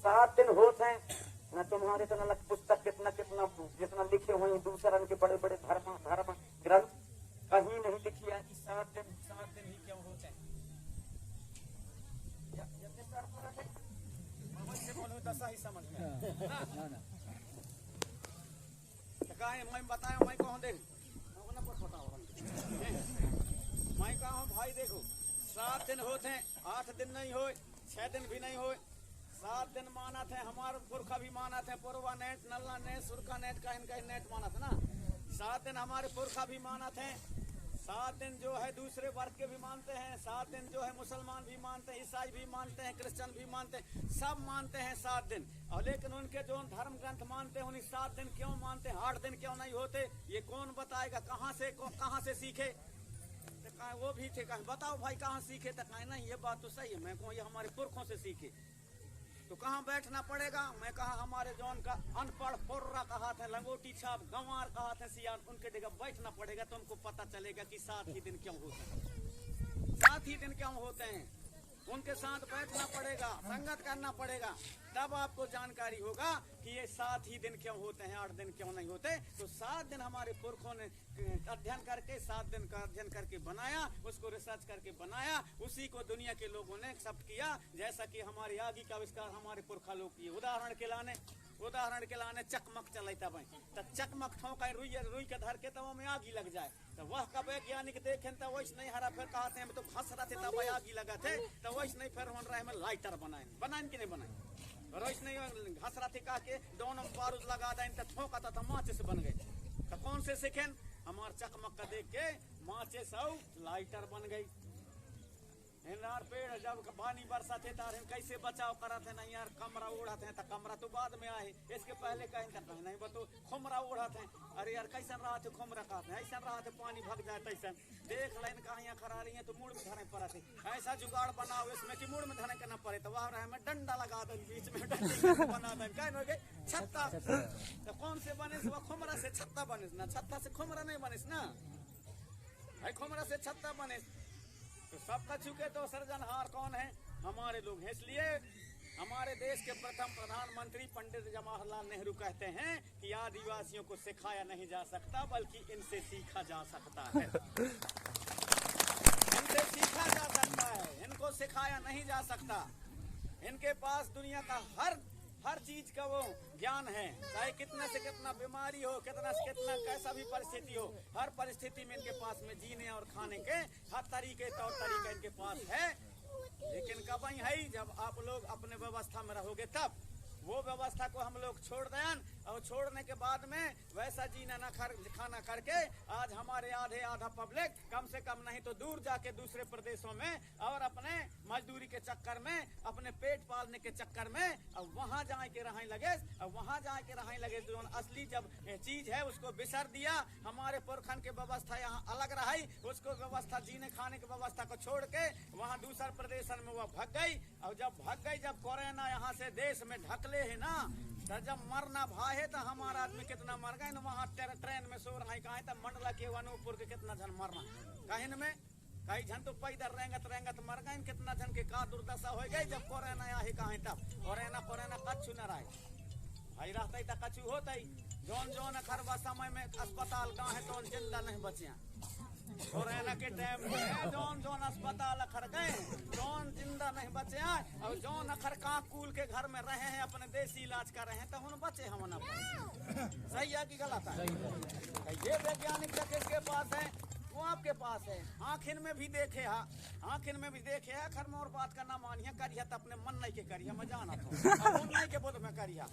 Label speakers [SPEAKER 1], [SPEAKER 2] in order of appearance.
[SPEAKER 1] 7 दिन होते हैं न तुम्हारे तो न पुस्तक कितना कितना जितना लिखे हुए दूसरन के बड़े बड़े धर्म ग्रंथ कहीं नहीं लिखी है कि 7 दिन ही क्यों होते हैं। दशा ही समझ में मैं बताया मैं कहूँ देख मैं कहूँ भाई देखो 7 दिन होते हैं, 8 दिन नहीं हो, 6 दिन भी नहीं हो, 7 दिन माना थे हमारे पुरखा भी माना थे, पुरवा नेट नल्ला नेट सुरखा नेट कहीं कहीं नेट माना था ना। 7 दिन हमारे पुरखा भी माना थे, 7 दिन जो है दूसरे वर्ग के भी मानते हैं, 7 दिन जो है मुसलमान भी मानते हैं, ईसाई भी मानते हैं, क्रिश्चियन भी मानते हैं, सब मानते हैं 7 दिन। और लेकिन उनके जो धर्म ग्रंथ मानते हैं उन्हें 7 दिन क्यों मानते हैं, 8 दिन क्यों नहीं होते, ये कौन बताएगा। कहाँ से सीखे वो भी थे, कहीं बताओ भाई कहाँ सीखे, तो कहीं नहीं ये बात तो सही है, मैं कहूँ ये हमारे पुरखों से सीखे। तो कहाँ बैठना पड़ेगा, मैं कहा हमारे जौन का अनपढ़ फोर्रा कहा था, लंगोटी छाप गंवार कहा था सियान, उनके जगह बैठना पड़ेगा तो उनको पता चलेगा कि 7 ही दिन क्यों होते हैं, 7 ही दिन क्यों होते हैं। उनके साथ बैठना पड़ेगा, संगत करना पड़ेगा, तब आपको जानकारी होगा कि ये 7 ही दिन क्यों होते हैं, 8 दिन क्यों नहीं होते। तो 7 दिन हमारे पुरखों ने अध्ययन करके 7 दिन का अध्ययन करके बनाया, उसको रिसर्च करके बनाया, उसी को दुनिया के लोगों ने एक्सेप्ट किया। जैसा कि हमारी आगी का आविष्कार हमारे पुरखा लोग किए। उदाहरण के लाने चकमक चलता भाई, तो चकमक ठोंका रुई के धर के तब में आगी लग जाए, तो वह का वैज्ञानिक देखें तो वैसे नहीं हरा, फिर कहते हैं तो हंस रहे थे तब आगी लगा थे, तो वैसे नहीं फिर हो रहा है लाइटर बनाए कि नहीं बनाए, और वैसे नहीं हंस रहे थे कहा के दोनों बारूद लगा दें तो ठोंका था माचिस बन गए। तो कौन से सीखें, हमारे चकमक का देख के माचिस और लाइटर बन गई। यार पेड़ जब पानी बरसा थे तार कैसे बचाव करा थे, नहीं यार कमरा उड़ाते हैं, तो कमरा तो बाद में आए, इसके पहले कहीं तक नहीं बतो खुमरा उड़ाते हैं। अरे यार कैसा रहा थे खुमरा कहते हैं, ऐसा रहा थे पानी भग जाए तैसा देख लाइन कहाँ खड़ा रही है तो मुड़ में धरने पड़ा थे, ऐसा जुगाड़ बनाओ इसमें कि मुड़ में धरने करना पड़े, तो वह रहे में डंडा लगा दे बीच में डंडी बना दे कहीं हो गए छत्ता। तो कौन से बने वह खुमरा से छत्ता बने ना, छत्ता से खुमरा नहीं बने ना भाई, खुमरा से छत्ता बने। तो सबका चुके तो सृजनहार कौन है, हमारे लोग हैं। इसलिए हमारे देश के प्रथम प्रधानमंत्री पंडित जवाहरलाल नेहरू कहते हैं कि आदिवासियों को सिखाया नहीं जा सकता बल्कि इनसे सीखा जा सकता है। इनसे सीखा जा सकता है, इनको सिखाया नहीं जा सकता। इनके पास दुनिया का हर चीज का वो ज्ञान है, चाहे कितना से कितना बीमारी हो, कितना से कितना कैसा भी परिस्थिति हो, हर परिस्थिति में इनके पास में जीने और खाने के हर तरीके तौर तरीका इनके पास है। लेकिन कब है जब आप लोग अपने व्यवस्था में रहोगे, तब वो व्यवस्था को हम लोग छोड़ दें, और छोड़ने के बाद में वैसा जीना न खाना करके आज हमारे आधा पब्लिक कम से कम नहीं तो दूर जाके दूसरे प्रदेशों में और अपने मजदूरी के चक्कर में, अपने पेट पालने के चक्कर में अब वहां जाए के रहने लगे। अब वहां जाए के रहने लगे जो असली जब चीज है उसको बिसर दिया। हमारे पुरखन के व्यवस्था यहाँ अलग रही, उसको व्यवस्था जीने खाने की व्यवस्था को छोड़ के वहाँ दूसरा प्रदेश में वह भग गई। और जब भग गई, जब कोरोना यहाँ से देश में ढकले है ना, तो जब मरना भाई है तो हमारा आदमी कितना मर गए ना, वहाँ ट्रेन में सो रहा है कहीं तो मंडला के अनूपपुर के कितना जन मरना, कहीं में कई जन तो पैदल रेंगत मर गए, कितना जन के का दुर्दशा हो गई जब कोरोना आए कहीं तब। कोरोना कच्छु न रहे भाई, रहते तो कच्छु होता ही। जौन खरबा समय में अस्पताल कहाँ है तो जिंदा नहीं बचिया, कोरोना के टाइम में जौन अस्पताल अखर गए, जौन जिंदा नहीं बचे हैं, और जौन अखर काकूल के घर में रहे हैं अपने देसी इलाज कर रहे हैं, तो हम बचे हम न सही है कि गलत है। ये वैज्ञानिक किसके पास है, वो आपके पास है। आखिर में भी देखे है खर मोर बात का ना मानिए, करिए तो अपने मन नहीं के करिए, मैं जाना था नहीं के बोध में करिए।